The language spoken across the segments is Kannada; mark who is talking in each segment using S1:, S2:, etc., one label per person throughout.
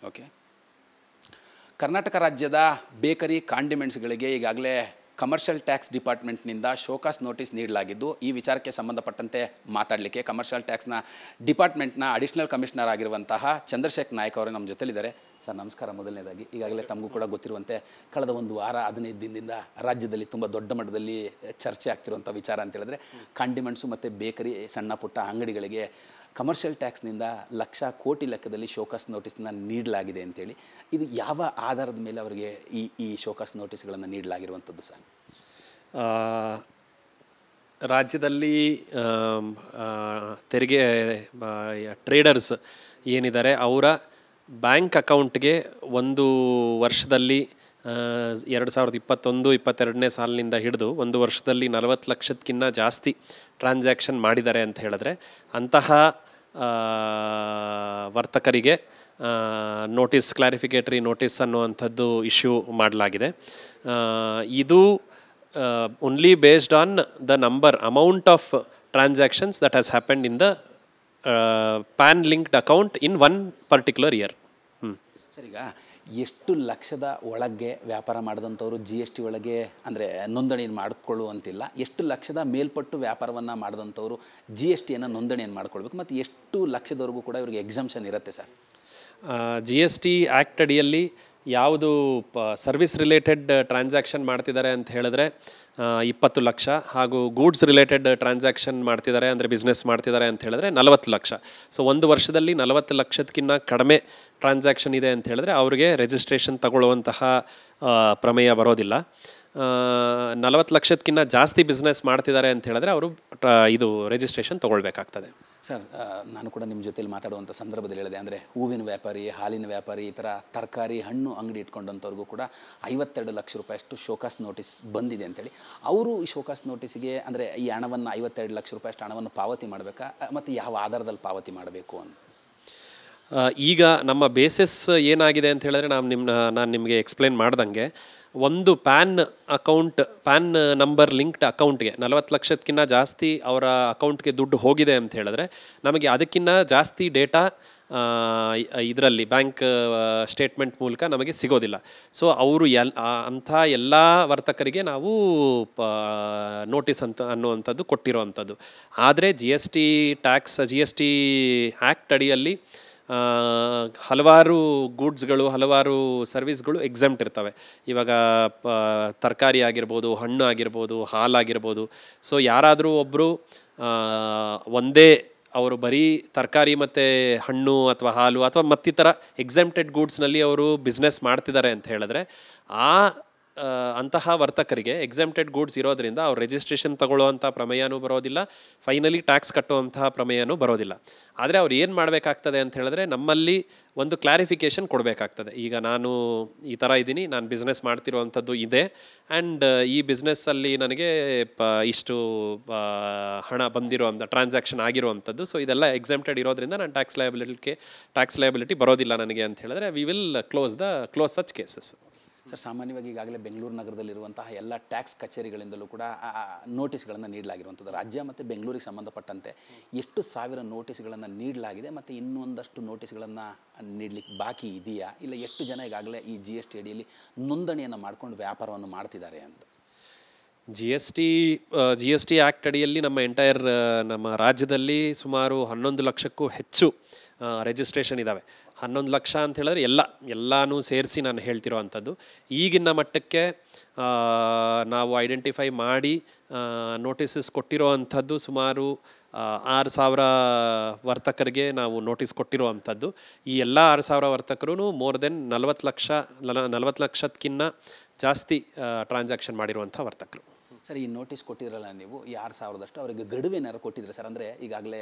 S1: ಓಕೆ. ಕರ್ನಾಟಕ ರಾಜ್ಯದ ಬೇಕರಿ ಕಾಂಡಿಮೆಂಟ್ಸ್ಗಳಿಗೆ ಈಗಾಗಲೇ ಕಮರ್ಷಿಯಲ್ ಟ್ಯಾಕ್ಸ್ ಡಿಪಾರ್ಟ್ಮೆಂಟ್ನಿಂದ ಶೋಕಾಸ್ ನೋಟಿಸ್ ನೀಡಲಾಗಿದ್ದು, ಈ ವಿಚಾರಕ್ಕೆ ಸಂಬಂಧಪಟ್ಟಂತೆ ಮಾತಾಡಲಿಕ್ಕೆ ಕಮರ್ಷಿಯಲ್ ಟ್ಯಾಕ್ಸ್ನ ಡಿಪಾರ್ಟ್ಮೆಂಟ್ನ ಅಡಿಷನಲ್ ಕಮಿಷನರ್ ಆಗಿರುವಂತಹ ಚಂದ್ರಶೇಖರ್ ನಾಯ್ಕ ಅವರು ನಮ್ಮ ಜೊತೆಲಿದ್ದಾರೆ. ಸರ್ ನಮಸ್ಕಾರ. ಮೊದಲನೇದಾಗಿ ಈಗಾಗಲೇ ತಮಗೂ ಕೂಡ ಗೊತ್ತಿರುವಂತೆ ಕಳೆದ ಒಂದು ವಾರ 15 ದಿನದಿಂದ ರಾಜ್ಯದಲ್ಲಿ ತುಂಬ ದೊಡ್ಡ ಮಟ್ಟದಲ್ಲಿ ಚರ್ಚೆ ಆಗ್ತಿರುವಂಥ ವಿಚಾರ ಅಂತ ಹೇಳಿದ್ರೆ ಕಾಂಡಿಮೆಂಟ್ಸು ಮತ್ತು ಬೇಕರಿ ಸಣ್ಣ ಪುಟ್ಟ ಅಂಗಡಿಗಳಿಗೆ ಕಮರ್ಷಿಯಲ್ ಟ್ಯಾಕ್ಸ್ನಿಂದ ಲಕ್ಷ ಕೋಟಿ ಲೆಕ್ಕದಲ್ಲಿ ಶೋಕಾಸ್ ನೋಟಿಸ್ನ ನೀಡಲಾಗಿದೆ ಅಂತೇಳಿ. ಇದು ಯಾವ ಆಧಾರದ ಮೇಲೆ ಅವರಿಗೆ ಈ ಶೋಕಾಸ್ ನೋಟಿಸ್ಗಳನ್ನು ನೀಡಲಾಗಿರುವಂಥದ್ದು ಸರ್?
S2: ರಾಜ್ಯದಲ್ಲಿ ತೆರಿಗೆ ಟ್ರೇಡರ್ಸ್ ಏನಿದ್ದಾರೆ ಅವರ ಬ್ಯಾಂಕ್ ಅಕೌಂಟ್ಗೆ ಒಂದು ವರ್ಷದಲ್ಲಿ 2021-22ನೇ ಸಾಲಿನಿಂದ ಹಿಡಿದು ಒಂದು ವರ್ಷದಲ್ಲಿ 40 ಲಕ್ಷಕ್ಕಿಂತ ಜಾಸ್ತಿ ಟ್ರಾನ್ಸಾಕ್ಷನ್ ಮಾಡಿದ್ದಾರೆ ಅಂತ ಹೇಳಿದ್ರೆ ಅಂತಹ ವರ್ತಕರಿಗೆ ನೋಟಿಸ್, ಕ್ಲಾರಿಫಿಕೇಟರಿ ನೋಟಿಸ್ ಅನ್ನುವಂಥದ್ದು ಇಶ್ಯೂ ಮಾಡಲಾಗಿದೆ. ಇದು only based on the amount of transactions that has happened in the PAN linked account in one particular year.
S1: Sir, ಈಗ ಎಷ್ಟು ಲಕ್ಷದ ಒಳಗೆ ವ್ಯಾಪಾರ ಮಾಡಿದಂಥವ್ರು GST ಒಳಗೆ ಅಂದರೆ ನೋಂದಣಿಯನ್ನು ಮಾಡಿಕೊಳ್ಳುವಂತಿಲ್ಲ, ಎಷ್ಟು ಲಕ್ಷದ ಮೇಲ್ಪಟ್ಟು ವ್ಯಾಪಾರವನ್ನು ಮಾಡಿದಂಥವ್ರು GSTಯನ್ನು ನೋಂದಣಿಯನ್ನು ಮಾಡ್ಕೊಳ್ಬೇಕು, ಮತ್ತು ಎಷ್ಟು ಲಕ್ಷದವರೆಗೂ ಕೂಡ ಇವರಿಗೆ ಎಕ್ಸಂಪ್ಷನ್ ಇರುತ್ತೆ ಸರ್?
S2: GST ಆ್ಯಕ್ಟ್ ಅಡಿಯಲ್ಲಿ ಯಾವುದು ಸರ್ವಿಸ್ ರಿಲೇಟೆಡ್ ಟ್ರಾನ್ಸಾಕ್ಷನ್ ಮಾಡ್ತಿದ್ದಾರೆ ಅಂತ ಹೇಳಿದ್ರೆ 20 ಲಕ್ಷ, ಹಾಗೂ ಗೂಡ್ಸ್ ರಿಲೇಟೆಡ್ ಟ್ರಾನ್ಸಾಕ್ಷನ್ ಮಾಡ್ತಿದ್ದಾರೆ ಅಂದರೆ ಬಿಸ್ನೆಸ್ ಮಾಡ್ತಿದ್ದಾರೆ ಅಂತ ಹೇಳಿದ್ರೆ 40 ಲಕ್ಷ. ಸೊ ಒಂದು ವರ್ಷದಲ್ಲಿ 40 ಲಕ್ಷಕ್ಕಿಂತ ಕಡಿಮೆ ಟ್ರಾನ್ಸಾಕ್ಷನ್ ಇದೆ ಅಂತ ಹೇಳಿದ್ರೆ ಅವ್ರಿಗೆ ರಿಜಿಸ್ಟ್ರೇಷನ್ ತಗೊಳ್ಳುವಂತಹ ಪ್ರಮೇಯ ಬರೋದಿಲ್ಲ. 40 ಲಕ್ಷಕ್ಕಿಂತ ಜಾಸ್ತಿ ಬಿಸ್ನೆಸ್ ಮಾಡ್ತಿದ್ದಾರೆ ಅಂತ ಹೇಳಿದ್ರೆ ಅವರು ಇದು ರಿಜಿಸ್ಟ್ರೇಷನ್ ತೊಗೊಳ್ಬೇಕಾಗ್ತದೆ.
S1: ಸರ್, ನಾನು ಕೂಡ ನಿಮ್ಮ ಜೊತೆಲಿ ಮಾತಾಡುವಂಥ ಸಂದರ್ಭದಲ್ಲಿ ಹೇಳಿದೆ, ಅಂದರೆ ಹೂವಿನ ವ್ಯಾಪಾರಿ, ಹಾಲಿನ ವ್ಯಾಪಾರಿ, ಈ ಥರ ತರಕಾರಿ ಹಣ್ಣು ಅಂಗಡಿ ಇಟ್ಕೊಂಡಂಥವ್ರಿಗೂ ಕೂಡ 52 ಲಕ್ಷ ರೂಪಾಯಿಯಷ್ಟು ಶೋಕಾಸ್ ನೋಟಿಸ್ ಬಂದಿದೆ ಅಂತೇಳಿ. ಅವರು ಈ ಶೋಕಾಸ್ ನೋಟಿಸಿಗೆ ಅಂದರೆ ಈ ಹಣವನ್ನು 52 ಲಕ್ಷ ರೂಪಾಯಿಯಷ್ಟು ಹಣವನ್ನು ಪಾವತಿ ಮಾಡಬೇಕಾ, ಮತ್ತು ಯಾವ ಆಧಾರದಲ್ಲಿ ಪಾವತಿ ಮಾಡಬೇಕು ಅಂತ?
S2: ಈಗ ನಮ್ಮ ಬೇಸಿಸ್ ಏನಾಗಿದೆ ಅಂತ ಹೇಳಿದ್ರೆ ನಾನು ನಿಮಗೆ ಎಕ್ಸ್ಪ್ಲೇನ್ ಮಾಡ್ದಂಗೆ, ಒಂದು ಪ್ಯಾನ್ ನಂಬರ್ ಲಿಂಕ್ಡ್ ಅಕೌಂಟ್ಗೆ 40 ಲಕ್ಷಕ್ಕಿಂತ ಜಾಸ್ತಿ ಅವರ ಅಕೌಂಟ್ಗೆ ದುಡ್ಡು ಹೋಗಿದೆ ಅಂತ ಹೇಳಿದ್ರೆ ನಮಗೆ ಅದಕ್ಕಿಂತ ಜಾಸ್ತಿ ಡೇಟಾ ಇದರಲ್ಲಿ ಬ್ಯಾಂಕ್ ಸ್ಟೇಟ್ಮೆಂಟ್ ಮೂಲಕ ನಮಗೆ ಸಿಗೋದಿಲ್ಲ. ಸೊ ಅವರು ಅಂಥ ಎಲ್ಲ ವರ್ತಕರಿಗೆ ನಾವು ನೋಟಿಸ್ ಅನ್ನುವಂಥದ್ದು ಕೊಟ್ಟಿರೋವಂಥದ್ದು. ಆದರೆ GST ಆ್ಯಕ್ಟ್ ಅಡಿಯಲ್ಲಿ ಹಲವಾರು ಗೂಡ್ಸ್ಗಳು, ಹಲವಾರು ಸರ್ವಿಸ್ಗಳು ಎಕ್ಸೆಂಪ್ಟ್ ಇರ್ತವೆ. ಇವಾಗ ತರಕಾರಿ ಆಗಿರ್ಬೋದು, ಹಣ್ಣು ಆಗಿರ್ಬೋದು, ಹಾಲಾಗಿರ್ಬೋದು. ಸೊ ಯಾರಾದರೂ ಒಬ್ಬರು ಒಂದೇ ಅವರು ಬರೀ ತರಕಾರಿ ಮತ್ತು ಹಣ್ಣು ಅಥವಾ ಹಾಲು ಅಥವಾ ಮತ್ತಿತರ ಎಕ್ಸೆಂಪ್ಟೆಡ್ ಗೂಡ್ಸ್ನಲ್ಲಿ ಅವರು ಬಿಸ್ನೆಸ್ ಮಾಡ್ತಿದ್ದಾರೆ ಅಂತ ಹೇಳಿದ್ರೆ ಅಂತಹ ವರ್ತಕರಿಗೆ ಎಕ್ಸೆಂಪ್ಟೆಡ್ ಗೂಡ್ಸ್ ಇರೋದ್ರಿಂದ ಅವ್ರು ರಿಜಿಸ್ಟ್ರೇಷನ್ ತಗೊಳ್ಳುವಂಥ ಪ್ರಮೇಯನೂ ಬರೋದಿಲ್ಲ, ಫೈನಲಿ ಟ್ಯಾಕ್ಸ್ ಕಟ್ಟುವಂತಹ ಪ್ರಮೇಯನೂ ಬರೋದಿಲ್ಲ. ಆದರೆ ಅವ್ರು ಏನು ಮಾಡಬೇಕಾಗ್ತದೆ ಅಂತ ಹೇಳಿದ್ರೆ ನಮ್ಮಲ್ಲಿ ಒಂದು ಕ್ಲಾರಿಫಿಕೇಷನ್ ಕೊಡಬೇಕಾಗ್ತದೆ. ಈಗ ನಾನು ಈ ಥರ ಇದ್ದೀನಿ, ನಾನು ಬಿಸ್ನೆಸ್ ಮಾಡ್ತಿರುವಂಥದ್ದು ಇದೆ, ಆ್ಯಂಡ್ ಈ ಬಿಸ್ನೆಸ್ಸಲ್ಲಿ ನನಗೆ ಇಷ್ಟು ಹಣ ಬಂದಿರುವಂಥ ಟ್ರಾನ್ಸಾಕ್ಷನ್ ಆಗಿರುವಂಥದ್ದು. ಸೊ ಇದೆಲ್ಲ ಎಕ್ಸೆಂಪ್ಟೆಡ್ ಇರೋದ್ರಿಂದ ನಾನು ಟ್ಯಾಕ್ಸ್ ಲಯಬಿಲಿಟಿ ಬರೋದಿಲ್ಲ ನನಗೆ ಅಂತ ಹೇಳಿದ್ರೆ we will close such cases.
S1: Sir, ಸಾಮಾನ್ಯವಾಗಿ ಈಗಾಗಲೇ ಬೆಂಗಳೂರು ನಗರದಲ್ಲಿರುವಂತಹ ಎಲ್ಲ ಟ್ಯಾಕ್ಸ್ ಕಚೇರಿಗಳಿಂದಲೂ ಕೂಡ ನೋಟಿಸ್ಗಳನ್ನು ನೀಡಲಾಗಿರುವಂಥದ್ದು. ರಾಜ್ಯ ಮತ್ತು ಬೆಂಗಳೂರಿಗೆ ಸಂಬಂಧಪಟ್ಟಂತೆ ಎಷ್ಟು ಸಾವಿರ ನೋಟಿಸ್ಗಳನ್ನು ನೀಡಲಾಗಿದೆ, ಮತ್ತು ಇನ್ನೊಂದಷ್ಟು ನೋಟಿಸ್ಗಳನ್ನು ನೀಡಲಿಕ್ಕೆ ಬಾಕಿ ಇದೆಯಾ, ಇಲ್ಲ ಎಷ್ಟು ಜನ ಈಗಾಗಲೇ ಈ GST ಅಡಿಯಲ್ಲಿ ನೋಂದಣಿಯನ್ನು ಮಾಡಿಕೊಂಡು ವ್ಯಾಪಾರವನ್ನು ಮಾಡ್ತಿದ್ದಾರೆ ಅಂತ?
S2: GST ಆ್ಯಕ್ಟ್ ಅಡಿಯಲ್ಲಿ ನಮ್ಮ ರಾಜ್ಯದಲ್ಲಿ ಸುಮಾರು 11 ಲಕ್ಷಕ್ಕೂ ಹೆಚ್ಚು ರಿಜಿಸ್ಟ್ರೇಷನ್ ಇದ್ದಾವೆ. 11 ಲಕ್ಷ ಅಂತ ಹೇಳಿದ್ರೆ ಎಲ್ಲನೂ ಸೇರಿಸಿ ನಾನು ಹೇಳ್ತಿರೋ ಅಂಥದ್ದು. ಈಗಿನ ಮಟ್ಟಕ್ಕೆ ನಾವು ಐಡೆಂಟಿಫೈ ಮಾಡಿ ನೋಟಿಸಸ್ ಕೊಟ್ಟಿರೋ ಅಂಥದ್ದು ಸುಮಾರು 6,000 ವರ್ತಕರಿಗೆ ನಾವು ನೋಟಿಸ್ ಕೊಟ್ಟಿರೋ ಅಂಥದ್ದು. ಈ ಎಲ್ಲ 6,000 ವರ್ತಕರು ಮೋರ್ ದೆನ್ 40 ಲಕ್ಷಕ್ಕಿಂತ ಜಾಸ್ತಿ ಟ್ರಾನ್ಸಾಕ್ಷನ್ ಮಾಡಿರುವಂಥ ವರ್ತಕರು.
S1: ಸರ್, ಈ ನೋಟಿಸ್ ಕೊಟ್ಟಿದ್ರಲ್ಲ ನೀವು, 6,000ದಷ್ಟು ಅವರಿಗೆ ಗಡುವೇನಾರು ಕೊಟ್ಟಿದ್ರೆ ಸರ್? ಅಂದರೆ ಈಗಾಗಲೇ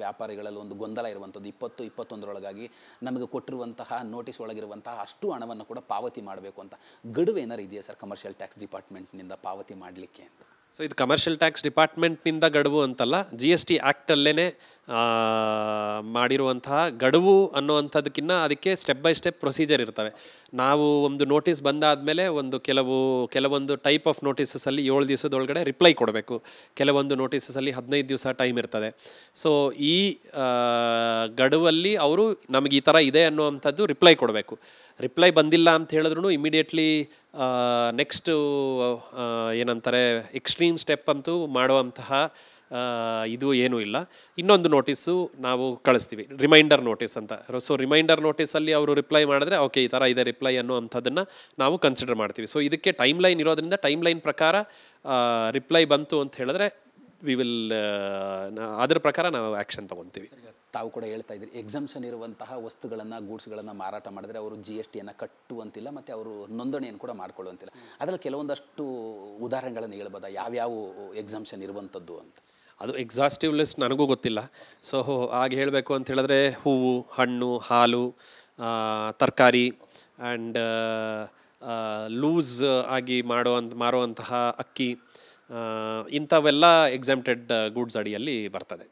S1: ವ್ಯಾಪಾರಿಗಳಲ್ಲಿ ಒಂದು ಗೊಂದಲ ಇರುವಂಥದ್ದು, 20-21 ನಮಗೆ ಕೊಟ್ಟಿರುವಂತಹ ನೋಟಿಸ್ ಒಳಗಿರುವಂತಹ ಅಷ್ಟು ಹಣವನ್ನು ಕೂಡ ಪಾವತಿ ಮಾಡಬೇಕು ಅಂತ ಗಡುವೇನಾರು ಇದೆಯಾ ಸರ್ ಕಮರ್ಷಿಯಲ್ ಟ್ಯಾಕ್ಸ್ ಡಿಪಾರ್ಟ್ಮೆಂಟ್ನಿಂದ ಪಾವತಿ ಮಾಡಲಿಕ್ಕೆ ಅಂತ?
S2: ಸೊ ಇದು ಕಮರ್ಷಿಯಲ್ ಟ್ಯಾಕ್ಸ್ ಡಿಪಾರ್ಟ್ಮೆಂಟ್ನಿಂದ ಗಡುವು ಅಂತಲ್ಲ, ಜಿ ಎಸ್ ಟಿ ಆ್ಯಕ್ಟಲ್ಲೇ ಮಾಡಿರುವಂತಹ ಗಡುವು ಅನ್ನೋವಂಥದ್ದಕ್ಕಿಂತ ಅದಕ್ಕೆ ಸ್ಟೆಪ್ ಬೈ ಸ್ಟೆಪ್ ಪ್ರೊಸೀಜರ್ ಇರ್ತವೆ. ನಾವು ಒಂದು ನೋಟಿಸ್ ಬಂದಾದಮೇಲೆ ಕೆಲವೊಂದು ಟೈಪ್ ಆಫ್ ನೋಟಿಸಸಲ್ಲಿ 7 ದಿವಸದೊಳಗಡೆ ರಿಪ್ಲೈ ಕೊಡಬೇಕು, ಕೆಲವೊಂದು ನೋಟಿಸಸಲ್ಲಿ 15 ದಿವಸ ಟೈಮ್ ಇರ್ತದೆ. ಸೊ ಈ ಗಡುವಲ್ಲಿ ಅವರು ನಮಗೆ ಈ ಥರ ಇದೆ ಅನ್ನುವಂಥದ್ದು ರಿಪ್ಲೈ ಕೊಡಬೇಕು. ರಿಪ್ಲೈ ಬಂದಿಲ್ಲ ಅಂತ ಹೇಳಿದ್ರು ಇಮಿಡಿಯೇಟ್ಲಿ ನೆಕ್ಸ್ಟು ಏನಂತಾರೆ ಎಕ್ಸ್ಟ್ರೀಮ್ ಸ್ಟೆಪ್ ಅಂತೂ ಮಾಡುವಂತಹ ಇದು ಏನೂ ಇಲ್ಲ. ಇನ್ನೊಂದು ನೋಟಿಸು ನಾವು ಕಳಿಸ್ತೀವಿ, ರಿಮೈಂಡರ್ ನೋಟಿಸ್ ಅಂತ. ಸೊ ರಿಮೈಂಡರ್ ನೋಟಿಸಲ್ಲಿ ಅವರು ರಿಪ್ಲೈ ಮಾಡಿದ್ರೆ ಓಕೆ ಈ ಥರ ಇದೆ ರಿಪ್ಲೈ ಅನ್ನೋ ಅಂಥದ್ದನ್ನು ನಾವು ಕನ್ಸಿಡರ್ ಮಾಡ್ತೀವಿ. ಸೊ ಇದಕ್ಕೆ ಟೈಮ್ ಲೈನ್ ಇರೋದ್ರಿಂದ ಟೈಮ್ ಲೈನ್ ಪ್ರಕಾರ ರಿಪ್ಲೈ ಬಂತು ಅಂತ ಹೇಳಿದ್ರೆ ವಿ ವಿಲ್ ಅದರ ಪ್ರಕಾರ ನಾವು ಆ್ಯಕ್ಷನ್ ತೊಗೊತೀವಿ.
S1: ತಾವು ಕೂಡ ಹೇಳ್ತಾ ಇದ್ದೀರಿ ಎಕ್ಸಮ್ಷನ್ ಇರುವಂತಹ ವಸ್ತುಗಳನ್ನು ಗೂಡ್ಸ್ಗಳನ್ನು ಮಾರಾಟ ಮಾಡಿದ್ರೆ ಅವರು ಜಿ ಎಸ್ ಟಿಯನ್ನು ಕಟ್ಟುವಂತಿಲ್ಲ ಮತ್ತು ಅವರು ನೋಂದಣಿಯನ್ನು ಕೂಡ ಮಾಡ್ಕೊಳ್ಳುವಂತಿಲ್ಲ. ಅದರಲ್ಲಿ ಕೆಲವೊಂದಷ್ಟು ಉದಾಹರಣೆಗಳನ್ನು ಹೇಳ್ಬೋದಾ, ಯಾವ್ಯಾವ ಎಕ್ಸಮ್ಷನ್ ಇರುವಂಥದ್ದು ಅಂತ?
S2: ಅದು ಎಕ್ಸಾಸ್ಟಿವ್ ಲಿಸ್ಟ್ ನನಗೂ ಗೊತ್ತಿಲ್ಲ. ಸೊ ಹಾಗೆ ಹೇಳಬೇಕು ಅಂತ ಹೇಳಿದ್ರೆ ಹೂವು, ಹಣ್ಣು, ಹಾಲು, ತರಕಾರಿ ಆ್ಯಂಡ್ ಲೂಸ್ ಆಗಿ ಮಾರುವಂತಹ ಅಕ್ಕಿ, ಇಂಥವೆಲ್ಲ ಎಕ್ಸಮ್ಟೆಡ್ ಗೂಡ್ಸ್ ಅಡಿಯಲ್ಲಿ ಬರ್ತದೆ.